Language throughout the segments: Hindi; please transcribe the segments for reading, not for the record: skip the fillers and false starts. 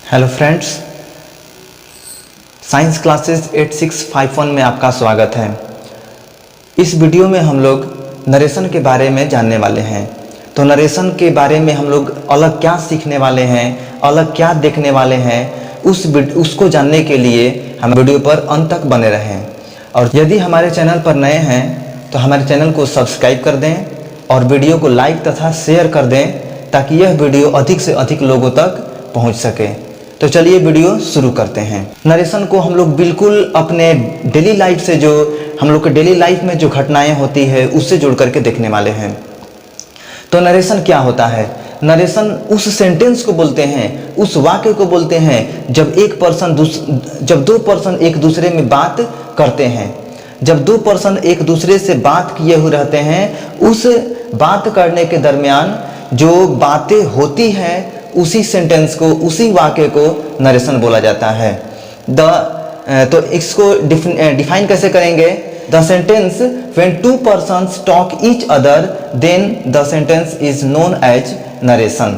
हेलो फ्रेंड्स, साइंस क्लासेस 8651 में आपका स्वागत है। इस वीडियो में हम लोग नरेशन के बारे में जानने वाले हैं। तो नरेशन के बारे में हम लोग अलग क्या सीखने वाले हैं, अलग क्या देखने वाले हैं, उसको जानने के लिए हम वीडियो पर अंत तक बने रहें। और यदि हमारे चैनल पर नए हैं तो हमारे चैनल को सब्सक्राइब कर दें और वीडियो को लाइक तथा शेयर कर दें ताकि यह वीडियो अधिक से अधिक लोगों तक पहुंच सके। तो चलिए वीडियो शुरू करते हैं। नरेशन को हम लोग बिल्कुल अपने डेली लाइफ से, जो हम लोग के डेली लाइफ में जो घटनाएं होती है उससे जुड़ करके देखने वाले हैं। तो नरेशन क्या होता है? नरेशन उस सेंटेंस को बोलते हैं, उस वाक्य को बोलते हैं जब दो पर्सन एक दूसरे में बात करते हैं। जब दो पर्सन एक दूसरे से बात किए हुए रहते हैं, उस बात करने के दरमियान जो बातें होती हैं उसी सेंटेंस को, उसी वाक्य को नरेशन बोला जाता है। तो इसको डिफाइन कैसे करेंगे? The sentence when two persons talk each other then the sentence is known as narration.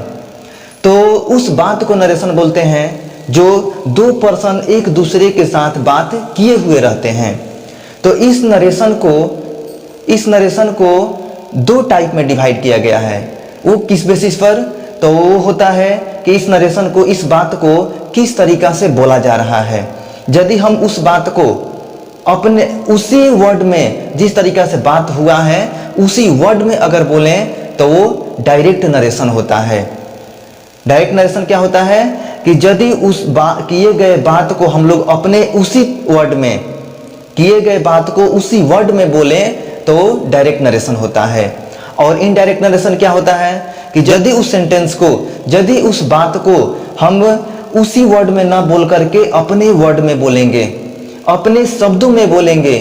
तो उस बात को नरेशन बोलते हैं जो दो पर्सन एक दूसरे के साथ बात किए हुए रहते हैं। तो इस नरेशन को दो टाइप में डिवाइड किया गया है। वो किस बेसिस पर? तो वो होता है कि इस नरेशन को, इस बात को किस तरीका से बोला जा रहा है। यदि हम उस बात को अपने उसी वर्ड में, जिस तरीका से बात हुआ है उसी वर्ड में अगर बोलें तो वो डायरेक्ट नरेशन होता है। डायरेक्ट नरेशन क्या होता है कि यदि उस किए गए बात को हम लोग अपने उसी वर्ड में, किए गए बात को उसी वर्ड में बोलें तो डायरेक्ट नरेशन होता है। और इनडायरेक्ट नरेशन क्या होता है कि यदि उस सेंटेंस को, यदि उस बात को हम उसी वर्ड में ना बोल करके अपने वर्ड में बोलेंगे, अपने शब्दों में बोलेंगे,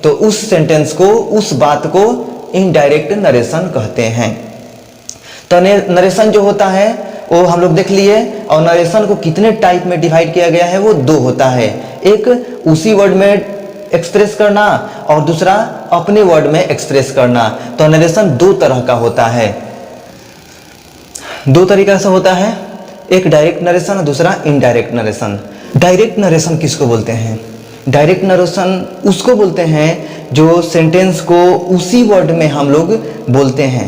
तो उस सेंटेंस को, उस बात को इनडायरेक्ट नरेशन कहते हैं। तो नरेशन जो होता है वो हम लोग देख लिए। और नरेशन को कितने टाइप में डिवाइड किया गया है? वो दो होता है। एक उसी वर्ड में एक्सप्रेस करना और दूसरा अपने वर्ड में एक्सप्रेस करना। तो नरेशन दो तरह का होता है, दो तरीका से होता है। एक डायरेक्ट नरेशन और दूसरा इनडायरेक्ट नरेशन। डायरेक्ट नरेशन किसको बोलते हैं? डायरेक्ट नरेशन उसको बोलते हैं जो सेंटेंस को उसी वर्ड में हम लोग बोलते हैं।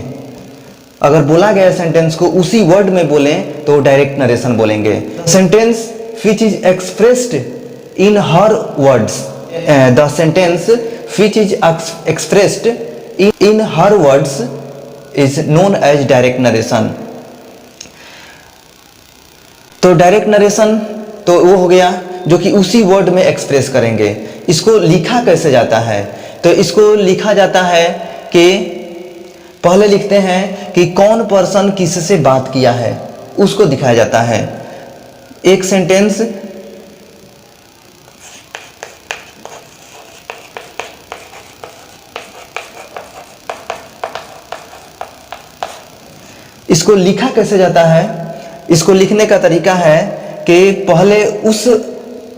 अगर बोला गया सेंटेंस को उसी वर्ड में बोलें तो डायरेक्ट नरेशन बोलेंगे। Sentence which is expressed in her words, the sentence which is expressed in her words is known as direct narration। तो डायरेक्ट नरेशन तो वो हो गया जो कि उसी वर्ड में एक्सप्रेस करेंगे। इसको लिखा कैसे जाता है? तो इसको लिखा जाता है कि पहले लिखते हैं कि कौन पर्सन किससे बात किया है, उसको दिखाया जाता है। एक सेंटेंस इसको लिखा कैसे जाता है? इसको लिखने का तरीका है कि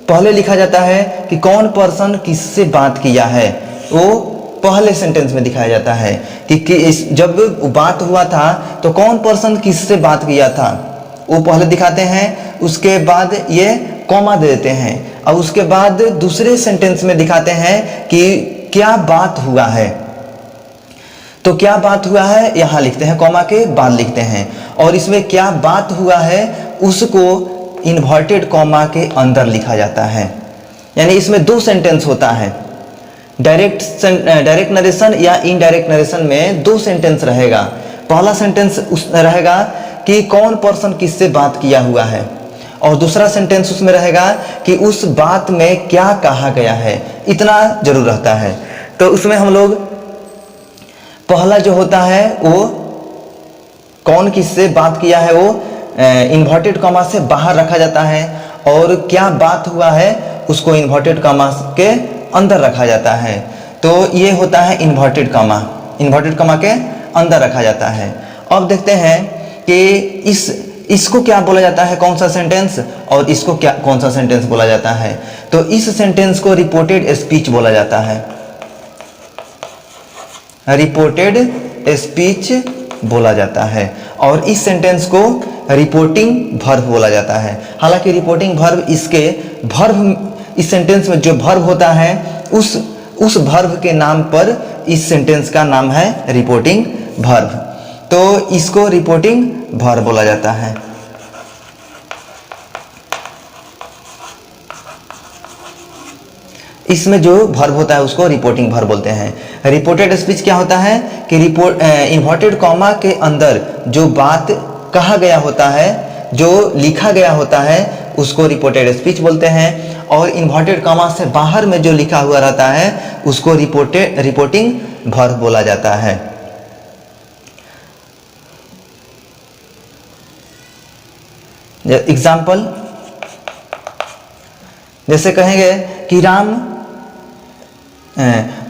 पहले लिखा जाता है कि कौन पर्सन किससे बात किया है, वो पहले सेंटेंस में दिखाया जाता है कि जब बात हुआ था तो कौन पर्सन किससे बात किया था, वो पहले दिखाते हैं। उसके बाद ये कॉमा दे देते हैं और उसके बाद दूसरे सेंटेंस में दिखाते हैं कि क्या बात हुआ है। तो क्या बात हुआ है यहाँ लिखते हैं, कॉमा के बाद लिखते हैं। और इसमें क्या बात हुआ है उसको इन्वर्टेड कॉमा के अंदर लिखा जाता है। यानी इसमें दो सेंटेंस होता है। डायरेक्ट नरेशन या इनडायरेक्ट नरेशन में दो सेंटेंस रहेगा। पहला सेंटेंस रहेगा कि कौन पर्सन किससे बात किया हुआ है, और दूसरा सेंटेंस उसमें रहेगा कि उस बात में क्या कहा गया है। इतना जरूर रहता है। तो उसमें हम लोग पहला जो होता है वो कौन किससे बात किया है वो इन्वर्टेड कॉमा से बाहर रखा जाता है, और क्या बात हुआ है उसको इन्वर्टेड कॉमा के अंदर रखा जाता है। तो ये होता है इन्वर्टेड कॉमा के अंदर रखा जाता है। अब देखते हैं कि इसको क्या बोला जाता है, कौन सा सेंटेंस, और इसको क्या, कौन सा सेंटेंस बोला जाता है। तो इस सेंटेंस को रिपोर्टेड स्पीच बोला जाता है। रिपोर्टेड स्पीच बोला जाता है। और इस सेंटेंस को रिपोर्टिंग वर्ब बोला जाता है। हालांकि रिपोर्टिंग वर्ब इसके वर्ब, इस सेंटेंस में जो वर्ब होता है उस वर्ब के नाम पर इस सेंटेंस का नाम है रिपोर्टिंग वर्ब, तो इसको रिपोर्टिंग वर्ब बोला जाता है। इसमें जो वर्ब होता है उसको रिपोर्टिंग वर्ब बोलते हैं। रिपोर्टेड स्पीच क्या होता है कि इन्वर्टेड कॉमा के अंदर जो बात कहा गया होता है, जो लिखा गया होता है, उसको रिपोर्टेड स्पीच बोलते हैं। और इन्वर्टेड कॉमा से बाहर में जो लिखा हुआ रहता है उसको रिपोर्टिंग वर्ब बोला जाता है। एग्जाम्पल, जैसे कहेंगे कि राम,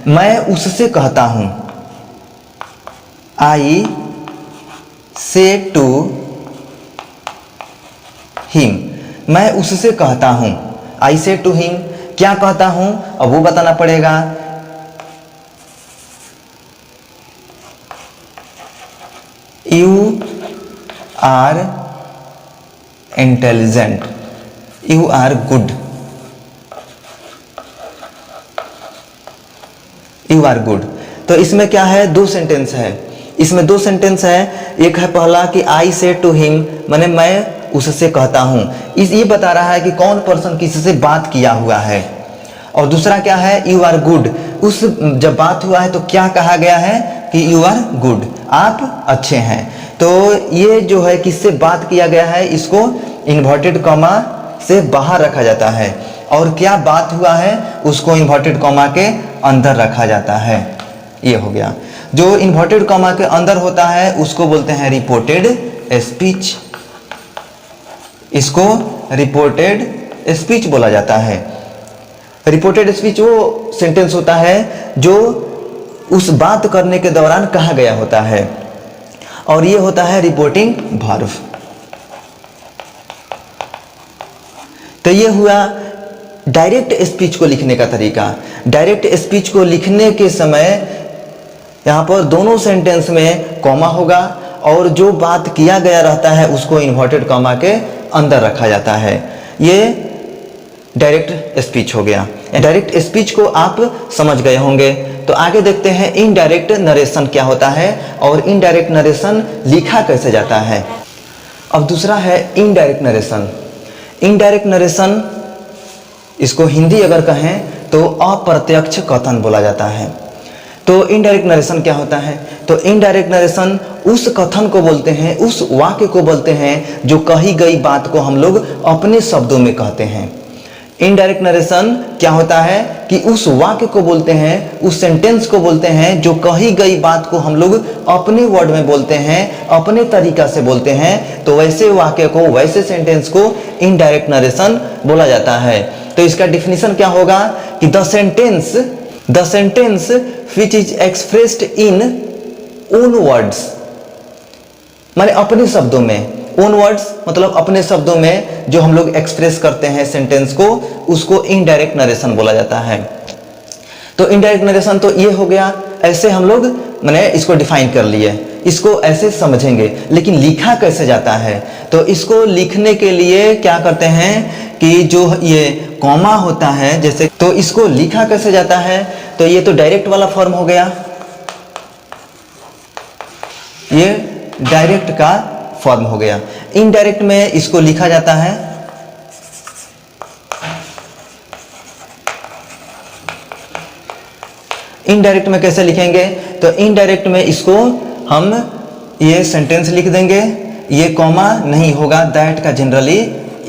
मैं उससे कहता हूं, आई से टू हिम, मैं उससे कहता हूं, आई से टू हिम, क्या कहता हूं अब वो बताना पड़ेगा। You are intelligent, you are good, you are good. तो इसमें क्या है, दो सेंटेंस है, इसमें दो सेंटेंस है। एक है पहला कि आई से टू हिम, माने मैं उससे कहता हूं, ये बता रहा है कि कौन पर्सन किसी से बात किया हुआ है। और दूसरा क्या है, यू आर गुड, उस जब बात हुआ है तो क्या कहा गया है कि यू आर गुड, आप अच्छे हैं। तो ये जो है किससे बात किया गया है, इसको इन्वर्टेड कॉमा से बाहर रखा जाता है, और क्या बात हुआ है उसको इन्वर्टेड कॉमा के अंदर रखा जाता है। ये हो गया। जो इन्वर्टेड कॉमा के अंदर होता है उसको बोलते हैं रिपोर्टेड स्पीच, इसको रिपोर्टेड स्पीच बोला जाता है। रिपोर्टेड स्पीच वो सेंटेंस होता है जो उस बात करने के दौरान कहा गया होता है, और ये होता है रिपोर्टिंग वर्ब। तो ये हुआ डायरेक्ट स्पीच को लिखने का तरीका। डायरेक्ट स्पीच को लिखने के समय यहाँ पर दोनों सेंटेंस में कॉमा होगा, और जो बात किया गया रहता है उसको इन्वर्टेड कॉमा के अंदर रखा जाता है। ये डायरेक्ट स्पीच हो गया। डायरेक्ट स्पीच को आप समझ गए होंगे। तो आगे देखते हैं इनडायरेक्ट नरेशन क्या होता है और इनडायरेक्ट नरेशन लिखा कैसे जाता है। अब दूसरा है इनडायरेक्ट नरेशन। इनडायरेक्ट नरेशन, इसको हिंदी अगर कहें तो अप्रत्यक्ष कथन बोला जाता है। तो इनडायरेक्ट नरेशन क्या होता है, तो इनडायरेक्ट नरेशन उस कथन को बोलते हैं, उस वाक्य को बोलते हैं जो कही गई बात को हम लोग अपने शब्दों में कहते हैं। इनडायरेक्ट नरेशन क्या होता है कि उस वाक्य को बोलते हैं, उस सेंटेंस को बोलते हैं जो कही गई बात को हम लोग अपने वर्ड में बोलते हैं, अपने तरीका से बोलते हैं। तो वैसे वाक्य को, वैसे सेंटेंस को इनडायरेक्ट नरेशन बोला जाता है। तो इसका डिफिनीशन क्या होगा कि the sentence which is expressed in own words, माने अपने शब्दों में, own words मतलब अपने शब्दों में जो हम लोग एक्सप्रेस करते हैं सेंटेंस को, उसको इनडायरेक्ट नरेशन बोला जाता है। तो इनडायरेक्ट नरेशन तो ये हो गया, ऐसे हम लोग माने इसको डिफाइन कर लिए, इसको ऐसे समझेंगे। लेकिन लिखा कैसे जाता है, तो इसको लिखने के लिए क्या करते हैं कि जो ये कॉमा होता है जैसे, तो इसको लिखा कैसे जाता है, तो ये तो डायरेक्ट वाला फॉर्म हो गया, ये डायरेक्ट का फॉर्म हो गया। इनडायरेक्ट में इसको लिखा जाता है, इनडायरेक्ट में कैसे लिखेंगे, तो इनडायरेक्ट में इसको हम ये सेंटेंस लिख देंगे, ये कॉमा नहीं होगा, दैट का जनरली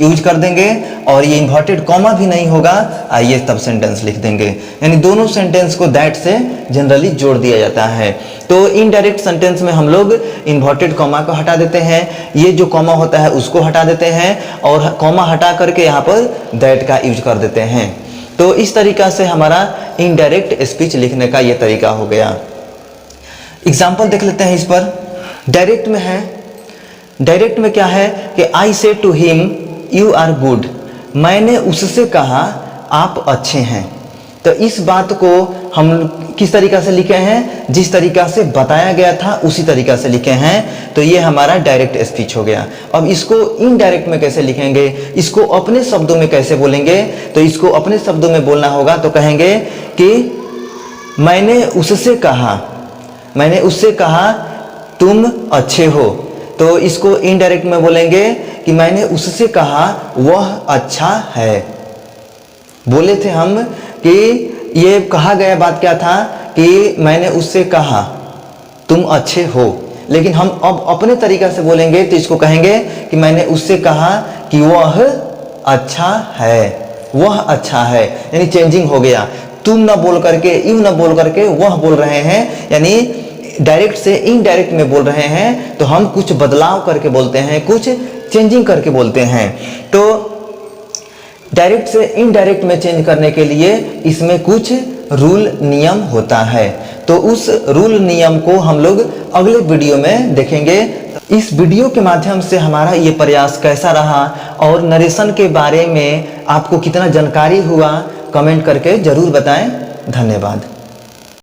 यूज कर देंगे, और ये इन्वर्टेड कॉमा भी नहीं होगा, आइए तब सेंटेंस लिख देंगे। यानी दोनों सेंटेंस को दैट से जनरली जोड़ दिया जाता है। तो इनडायरेक्ट सेंटेंस में हम लोग इन्वर्टेड कॉमा को हटा देते हैं, ये जो कॉमा होता है उसको हटा देते हैं, और कॉमा हटा करके यहाँ पर दैट का यूज कर देते हैं। तो इस तरीका से हमारा इनडायरेक्ट स्पीच लिखने का ये तरीका हो गया। एग्जाम्पल देख लेते हैं इस पर। डायरेक्ट में है, डायरेक्ट में क्या है कि I say to him you are good, मैंने उससे कहा आप अच्छे हैं। तो इस बात को हम किस तरीका से लिखे हैं, जिस तरीका से बताया गया था उसी तरीका से लिखे हैं। तो ये हमारा डायरेक्ट स्पीच हो गया। अब इसको इनडायरेक्ट में कैसे लिखेंगे, इसको अपने शब्दों में कैसे बोलेंगे, तो इसको अपने शब्दों में बोलना होगा। तो कहेंगे कि मैंने उससे कहा, मैंने उससे कहा तुम अच्छे हो। तो इसको इनडायरेक्ट में बोलेंगे कि मैंने उससे कहा वह अच्छा है। बोले थे हम कि ये कहा गया बात क्या था कि मैंने उससे कहा तुम अच्छे हो, लेकिन हम अब अपने तरीका से बोलेंगे तो इसको कहेंगे कि मैंने उससे कहा कि वह अच्छा है, वह अच्छा है, यानी चेंजिंग हो गया। तुम ना बोल करके, यू ना बोल करके वह बोल रहे हैं, यानी डायरेक्ट से इनडायरेक्ट में बोल रहे हैं। तो हम कुछ बदलाव करके बोलते हैं, कुछ चेंजिंग करके बोलते हैं। तो डायरेक्ट से इनडायरेक्ट में चेंज करने के लिए इसमें कुछ रूल नियम होता है। तो उस रूल नियम को हम लोग अगले वीडियो में देखेंगे। इस वीडियो के माध्यम से हमारा ये प्रयास कैसा रहा और नरेशन के बारे में आपको कितना जानकारी हुआ, कमेंट करके जरूर बताएं। धन्यवाद।